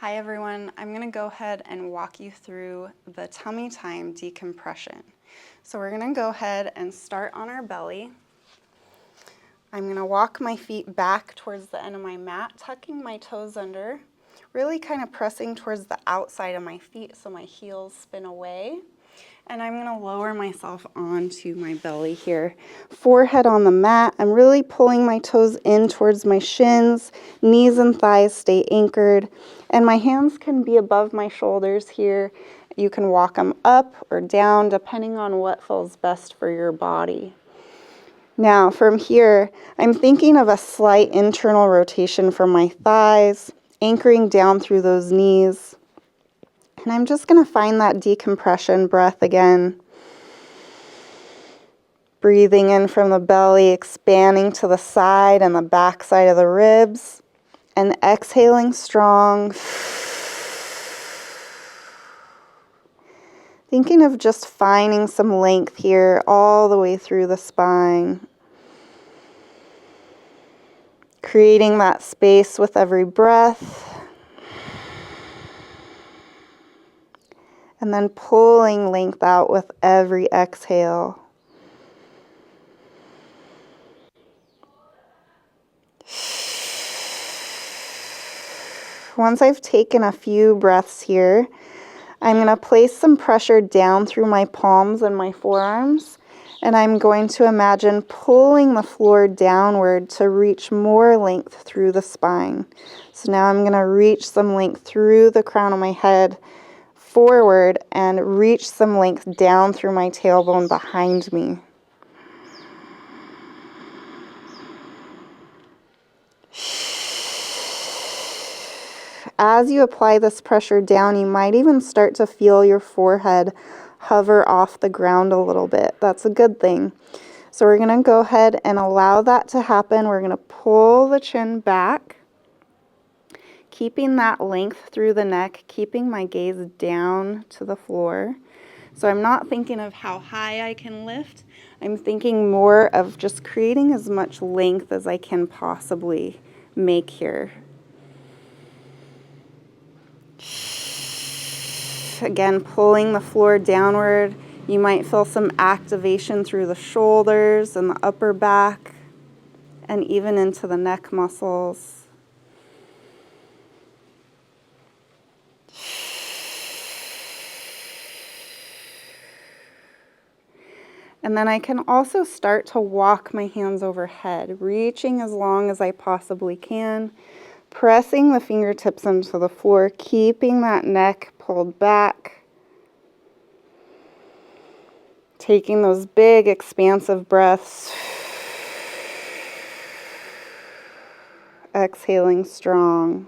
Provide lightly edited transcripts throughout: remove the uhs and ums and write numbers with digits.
Hi everyone, I'm going to go ahead and walk you through the tummy time decompression. So we're going to go ahead and start on our belly. I'm going to walk my feet back towards the end of my mat, tucking my toes under, really kind of pressing towards the outside of my feet so my heels spin away. And I'm going to lower myself onto my belly here. Forehead on the mat. I'm really pulling my toes in towards my shins. Knees and thighs stay anchored. And my hands can be above my shoulders here. You can walk them up or down depending on what feels best for your body. Now from here, I'm thinking of a slight internal rotation from my thighs, anchoring down through those knees. And I'm just going to find that decompression breath again. Breathing in from the belly, expanding to the side and the back side of the ribs. And exhaling strong. Thinking of just finding some length here all the way through the spine. Creating that space with every breath. And then pulling length out with every exhale. Once I've taken a few breaths here, I'm going to place some pressure down through my palms and my forearms, and I'm going to imagine pulling the floor downward to reach more length through the spine. So now I'm going to reach some length through the crown of my head, forward, and reach some length down through my tailbone behind me. As you apply this pressure down, you might even start to feel your forehead hover off the ground a little bit. That's a good thing. So we're going to go ahead and allow that to happen. We're going to pull the chin back, keeping that length through the neck, keeping my gaze down to the floor. So I'm not thinking of how high I can lift. I'm thinking more of just creating as much length as I can possibly make here. Again, pulling the floor downward. You might feel some activation through the shoulders and the upper back and even into the neck muscles. And then I can also start to walk my hands overhead, reaching as long as I possibly can, pressing the fingertips into the floor, keeping that neck pulled back, taking those big expansive breaths, exhaling strong.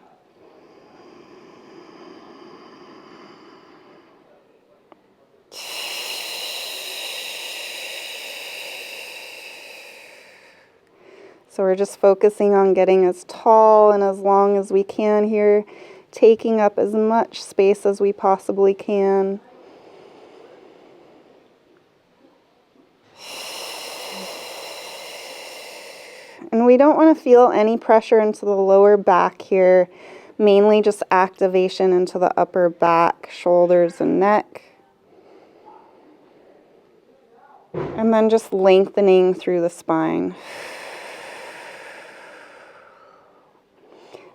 So we're just focusing on getting as tall and as long as we can here, taking up as much space as we possibly can. And we don't want to feel any pressure into the lower back here, mainly just activation into the upper back, shoulders, and neck. And then just lengthening through the spine.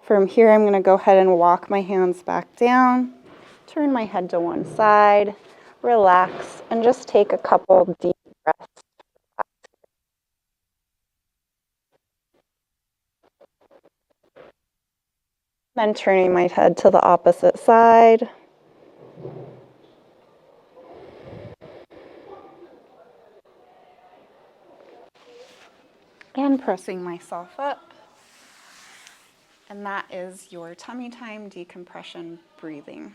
From here, I'm going to go ahead and walk my hands back down, turn my head to one side, relax, and just take a couple deep breaths. Then turning my head to the opposite side. And pressing myself up. And that is your tummy time decompression breathing.